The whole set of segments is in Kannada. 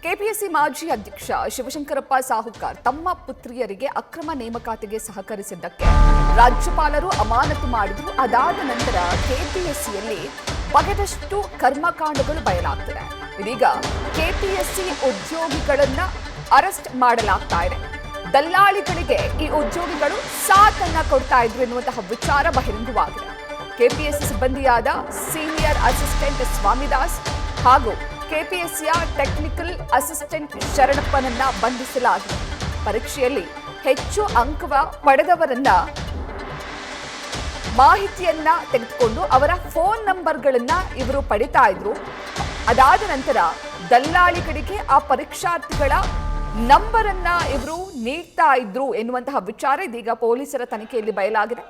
ಕೆಪಿಎಸ್ಸಿ ಮಾಜಿ ಅಧ್ಯಕ್ಷ ಶಿವಶಂಕರಪ್ಪ ಸಾಹುಕಾರ್ ತಮ್ಮ ಪುತ್ರಿಯರಿಗೆ ಅಕ್ರಮ ನೇಮಕಾತಿಗೆ ಸಹಕರಿಸಿದ್ದಕ್ಕೆ ರಾಜ್ಯಪಾಲರು ಅಮಾನತು ಮಾಡಿದ್ರು. ಅದಾದ ನಂತರ ಕೆಪಿಎಸ್ಸಿಯಲ್ಲಿ ಬಗೆದಷ್ಟು ಕರ್ಮಕಾಂಡಗಳು ಬಯಲಾಗ್ತಿದೆ. ಇದೀಗ ಕೆಪಿಎಸ್ಸಿ ಉದ್ಯೋಗಿಗಳನ್ನ ಅರೆಸ್ಟ್ ಮಾಡಲಾಗ್ತಾ ಇದೆ. ದಲ್ಲಾಳಿಗಳಿಗೆ ಈ ಉದ್ಯೋಗಿಗಳು ಸಾಥನ್ನ ಕೊಡ್ತಾ ಇದ್ರು ಎನ್ನುವಂತಹ ವಿಚಾರ ಬಹಿರಂಗವಾಗಿದೆ. ಕೆಪಿಎಸ್ಸಿ ಸಿಬ್ಬಂದಿಯಾದ ಸೀನಿಯರ್ ಅಸಿಸ್ಟೆಂಟ್ ಸ್ವಾಮಿದಾಸ್ ಹಾಗೂ ಕೆಪಿಎಸ್ಸಿಯ ಟೆಕ್ನಿಕಲ್ ಅಸಿಸ್ಟೆಂಟ್ ಶರಣಪ್ಪನನ್ನ ಬಂಧಿಸಲಾಗಿದೆ. ಪರೀಕ್ಷೆಯಲ್ಲಿ ಹೆಚ್ಚು ಅಂಕ ಪಡೆದವರನ್ನ ಮಾಹಿತಿಯನ್ನ ತೆಗೆದುಕೊಂಡು ಅವರ ಫೋನ್ ನಂಬರ್ಗಳನ್ನ ಇವರು ಪಡಿತಾ ಇದ್ರು. ಅದಾದ ನಂತರ ದಲ್ಲಾಳಿಗಳಿಗೆ ಆ ಪರೀಕ್ಷಾರ್ಥಿಗಳ ನಂಬರ್ ಅನ್ನ ಇವರು ನೀಡ್ತಾ ಇದ್ರು ಎನ್ನುವಂತಹ ವಿಚಾರ ಇದೀಗ ಪೊಲೀಸರ ತನಿಖೆಯಲ್ಲಿ ಬಯಲಾಗಿದೆ.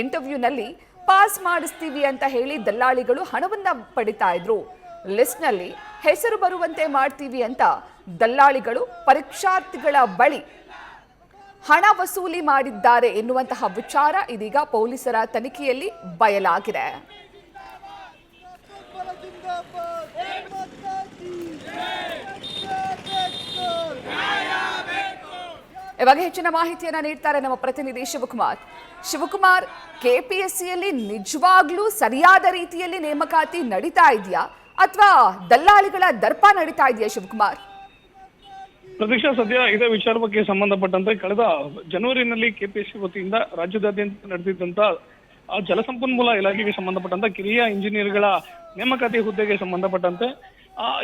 ಇಂಟರ್ವ್ಯೂನಲ್ಲಿ ಪಾಸ್ ಮಾಡಿಸ್ತೀವಿ ಅಂತ ಹೇಳಿ ದಲ್ಲಾಳಿಗಳು ಹಣವನ್ನ ಪಡಿತಾ ಇದ್ರು. ಲಿಸ್ಟ್ ನಲ್ಲಿ ಹೆಸರು ಬರುವಂತೆ ಮಾಡ್ತೀವಿ ಅಂತ ದಲ್ಲಾಳಿಗಳು ಪರೀಕ್ಷಾರ್ಥಿಗಳ ಬಳಿ ಹಣ ವಸೂಲಿ ಮಾಡಿದ್ದಾರೆ ಎನ್ನುವಂತಹ ವಿಚಾರ ಇದೀಗ ಪೊಲೀಸರ ತನಿಖೆಯಲ್ಲಿ ಬಯಲಾಗಿದೆ. ಇವಾಗ ಹೆಚ್ಚಿನ ಮಾಹಿತಿಯನ್ನ ನೀಡ್ತಾರೆ ನಮ್ಮ ಪ್ರತಿನಿಧಿ ಶಿವಕುಮಾರ್. ಶಿವಕುಮಾರ್, ಕೆಪಿಎಸ್ಸಿಯಲ್ಲಿ ನಿಜವಾಗ್ಲೂ ಸರಿಯಾದ ರೀತಿಯಲ್ಲಿ ನೇಮಕಾತಿ ನಡೀತಾ ಇದೆಯಾ ಅಥವಾ ದಲ್ಲಾಳಿಗಳ ದರ್ಪ ನಡೀತಾ ಇದೆಯಾ? ಶಿವಕುಮಾರ್, ಪ್ರತೀಕ್ಷಾ, ಸದ್ಯ ಇದೇ ವಿಚಾರ ಬಗ್ಗೆ ಸಂಬಂಧಪಟ್ಟಂತೆ ಕಳೆದ ಜನವರಿನಲ್ಲಿ ಕೆಪಿಎಸ್ಸಿ ವತಿಯಿಂದ ರಾಜ್ಯದಾದ್ಯಂತ ನಡೆದಿದ್ದಂತ ಜಲಸಂಪನ್ಮೂಲ ಇಲಾಖೆಗೆ ಸಂಬಂಧಪಟ್ಟಂತ ಕಿರಿಯ ಇಂಜಿನಿಯರ್ಗಳ ನೇಮಕಾತಿ ಹುದ್ದೆಗೆ ಸಂಬಂಧಪಟ್ಟಂತೆ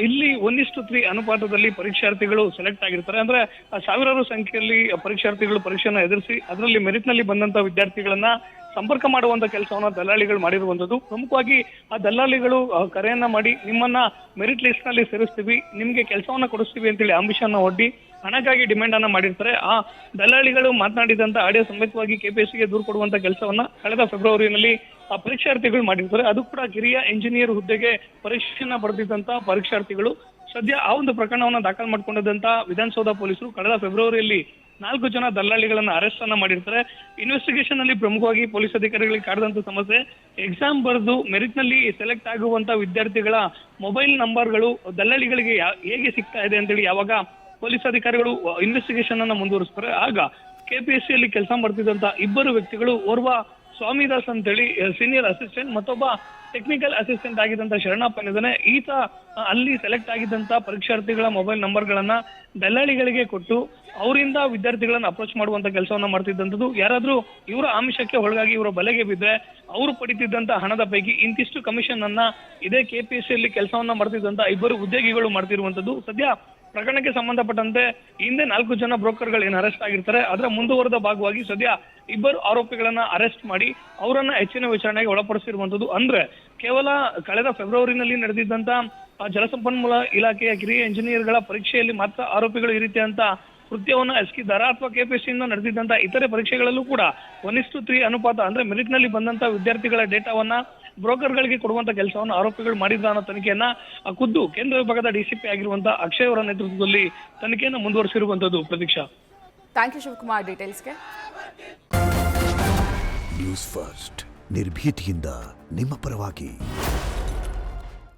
ಇಲ್ಲಿ 1:3 ಅನುಪಾತದಲ್ಲಿ ಪರೀಕ್ಷಾರ್ಥಿಗಳು ಸೆಲೆಕ್ಟ್ ಆಗಿರ್ತಾರೆ. ಅಂದ್ರೆ ಸಾವಿರಾರು ಸಂಖ್ಯೆಯಲ್ಲಿ ಪರೀಕ್ಷಾರ್ಥಿಗಳು ಪರೀಕ್ಷೆಯನ್ನು ಎದುರಿಸಿ ಅದರಲ್ಲಿ ಮೆರಿಟ್ ನಲ್ಲಿ ಬಂದಂತ ವಿದ್ಯಾರ್ಥಿಗಳನ್ನ ಸಂಪರ್ಕ ಮಾಡುವಂತ ಕೆಲಸವನ್ನ ದಲ್ಲಾಳಿಗಳು ಮಾಡಿರುವಂತದ್ದು. ಪ್ರಮುಖವಾಗಿ ಆ ದಲ್ಲಾಳಿಗಳು ಕರೆಯನ್ನ ಮಾಡಿ ನಿಮ್ಮನ್ನ ಮೆರಿಟ್ ಲಿಸ್ಟ್ ನಲ್ಲಿ ಸೇರಿಸ್ತೀವಿ, ನಿಮ್ಗೆ ಕೆಲಸವನ್ನ ಕೊಡಿಸ್ತೀವಿ ಅಂತೇಳಿ ಆಂಬಿಷನ್ ಒಡ್ಡಿ ಹಣಕ್ಕಾಗಿ ಡಿಮ್ಯಾಂಡ್ ಅನ್ನ ಮಾಡಿರ್ತಾರೆ. ಆ ದಲ್ಲಾಳಿಗಳು ಮಾತನಾಡಿದಂತ ಆಡಿಯೋ ಸಮೇತವಾಗಿ ಕೆಪಿಎಸ್ಸಿಗೆ ದೂರು ಕೊಡುವಂತ ಕೆಲಸವನ್ನ ಕಳೆದ ಫೆಬ್ರವರಿನಲ್ಲಿ ಆ ಪರೀಕ್ಷಾರ್ಥಿಗಳು ಮಾಡಿರ್ತಾರೆ. ಅದು ಕೂಡ ಕಿರಿಯ ಇಂಜಿನಿಯರ್ ಹುದ್ದೆಗೆ ಪರೀಕ್ಷೆಯನ್ನ ಬರೆದಿದ್ದಂತ ಪರೀಕ್ಷಾರ್ಥಿಗಳು ಸದ್ಯ ಆ ಒಂದು ಪ್ರಕರಣವನ್ನ ದಾಖಲು ಮಾಡಿಕೊಂಡಿದ್ದಂತ ವಿಧಾನಸೌಧ ಪೊಲೀಸರು ಕಳೆದ ಫೆಬ್ರವರಿಯಲ್ಲಿ 4 ಜನ ದಲ್ಲಾಳಿಗಳನ್ನ ಅರೆಸ್ಟ್ ಅನ್ನ ಮಾಡಿರ್ತಾರೆ. ಇನ್ವೆಸ್ಟಿಗೇಷನ್ ಅಲ್ಲಿ ಪ್ರಮುಖವಾಗಿ ಪೊಲೀಸ್ ಅಧಿಕಾರಿಗಳಿಗೆ ಕಾಡದಂತ ಸಮಸ್ಯೆ ಎಕ್ಸಾಮ್ ಬರೆದು ಮೆರಿಟ್ ನಲ್ಲಿ ಸೆಲೆಕ್ಟ್ ಆಗುವಂತ ವಿದ್ಯಾರ್ಥಿಗಳ ಮೊಬೈಲ್ ನಂಬರ್ಗಳು ದಲ್ಲಾಳಿಗಳಿಗೆ ಹೇಗೆ ಸಿಗ್ತಾ ಇದೆ ಅಂತೇಳಿ ಯಾವಾಗ ಪೊಲೀಸ್ ಅಧಿಕಾರಿಗಳು ಇನ್ವೆಸ್ಟಿಗೇಷನ್ ಅನ್ನ ಮುಂದುವರಿಸ್ತಾರೆ, ಆಗ ಕೆಪಿಎಸ್ಸಿಯಲ್ಲಿ ಕೆಲಸ ಮಾಡ್ತಿದ್ದಂತ ಇಬ್ಬರು ವ್ಯಕ್ತಿಗಳು, ಓರ್ವ ಸ್ವಾಮಿದಾಸ್ ಅಂತೇಳಿ ಸೀನಿಯರ್ ಅಸಿಸ್ಟೆಂಟ್, ಮತ್ತೊಬ್ಬ ಟೆಕ್ನಿಕಲ್ ಅಸಿಸ್ಟೆಂಟ್ ಆಗಿದ್ದಂತ ಶರಣಪ್ಪನಿದ್ದಾನೆ. ಈತ ಅಲ್ಲಿ ಸೆಲೆಕ್ಟ್ ಆಗಿದ್ದಂತ ಪರೀಕ್ಷಾರ್ಥಿಗಳ ಮೊಬೈಲ್ ನಂಬರ್ಗಳನ್ನ ದಲ್ಲಾಳಿಗಳಿಗೆ ಕೊಟ್ಟು ಅವರಿಂದ ವಿದ್ಯಾರ್ಥಿಗಳನ್ನ ಅಪ್ರೋಚ್ ಮಾಡುವಂತ ಕೆಲಸವನ್ನ ಮಾಡ್ತಿದ್ದಂಥದ್ದು. ಯಾರಾದ್ರೂ ಇವರ ಆಮಿಷಕ್ಕೆ ಒಳಗಾಗಿ ಇವರ ಬಲೆಗೆ ಬಿದ್ರೆ ಅವರು ಪಡಿತಿದ್ದಂತ ಹಣದ ಪೈಕಿ ಇಂತಿಷ್ಟು ಕಮಿಷನ್ ಅನ್ನ ಇದೇ ಕೆಪಿಎಸ್ಸಿಯಲ್ಲಿ ಕೆಲಸವನ್ನ ಮಾಡ್ತಿದ್ದಂತ ಇಬ್ಬರು ಉದ್ಯೋಗಿಗಳು ಮಾಡ್ತಿರುವಂತದ್ದು. ಸದ್ಯ ಪ್ರಕರಣಕ್ಕೆ ಸಂಬಂಧಪಟ್ಟಂತೆ ಹಿಂದೆ 4 ಜನ ಬ್ರೋಕರ್ಗಳು ಏನು ಅರೆಸ್ಟ್ ಆಗಿರ್ತಾರೆ, ಅದರ ಮುಂದುವರೆದ ಭಾಗವಾಗಿ ಸದ್ಯ ಇಬ್ಬರು ಆರೋಪಿಗಳನ್ನ ಅರೆಸ್ಟ್ ಮಾಡಿ ಅವರನ್ನ ಹೆಚ್ಚಿನ ವಿಚಾರಣೆಗೆ ಒಳಪಡಿಸಿರುವಂತದ್ದು. ಅಂದ್ರೆ ಕೇವಲ ಕಳೆದ ಫೆಬ್ರವರಿನಲ್ಲಿ ನಡೆದಿದ್ದಂತ ಜಲಸಂಪನ್ಮೂಲ ಇಲಾಖೆಯ ಕಿರಿಯ ಇಂಜಿನಿಯರ್ಗಳ ಪರೀಕ್ಷೆಯಲ್ಲಿ ಮಾತ್ರ ಆರೋಪಿಗಳು ಈ ರೀತಿಯಂತ ಕೃತ್ಯವನ್ನ ಎಸಗಿದ್ದಾರಾ ಅಥವಾ ಕೆಪಿಎಸ್ಸಿಯಿಂದ ನಡೆದಿದ್ದಂತ ಇತರೆ ಪರೀಕ್ಷೆಗಳಲ್ಲೂ ಕೂಡ 1:3 ಅನುಪಾತ ಅಂದ್ರೆ ಮೆರಿಟ್ ನಲ್ಲಿ ಬಂದಂತ ವಿದ್ಯಾರ್ಥಿಗಳ ಡೇಟಾವನ್ನ ಬ್ರೋಕರ್ಗಳಿಗೆ ಕೊಡುವಂತ ಕೆಲಸವನ್ನು ಆರೋಪಿಗಳು ಮಾಡಿದ್ರ ಅನ್ನೋ ತನಿಖೆಯನ್ನ ಖುದ್ದು ಕೇಂದ್ರ ವಿಭಾಗದ ಡಿಸಿಪಿ ಆಗಿರುವಂತಹ ಅಕ್ಷಯ್ ಅವರ ನೇತೃತ್ವದಲ್ಲಿ ತನಿಖೆಯನ್ನು ಮುಂದುವರಿಸಿರುವಂತದ್ದು. ಪ್ರತೀಕ್ಷಾ, ಥ್ಯಾಂಕ್ ಯು ಶಿವಕುಮಾರ್ ಡೀಟೇಲ್ಸ್ಗೆ. ನ್ಯೂಸ್ ಫಸ್ಟ್ ನಿರ್ಭೀತಿಯಿಂದ ನಿಮ್ಮ ಪರವಾಗಿ.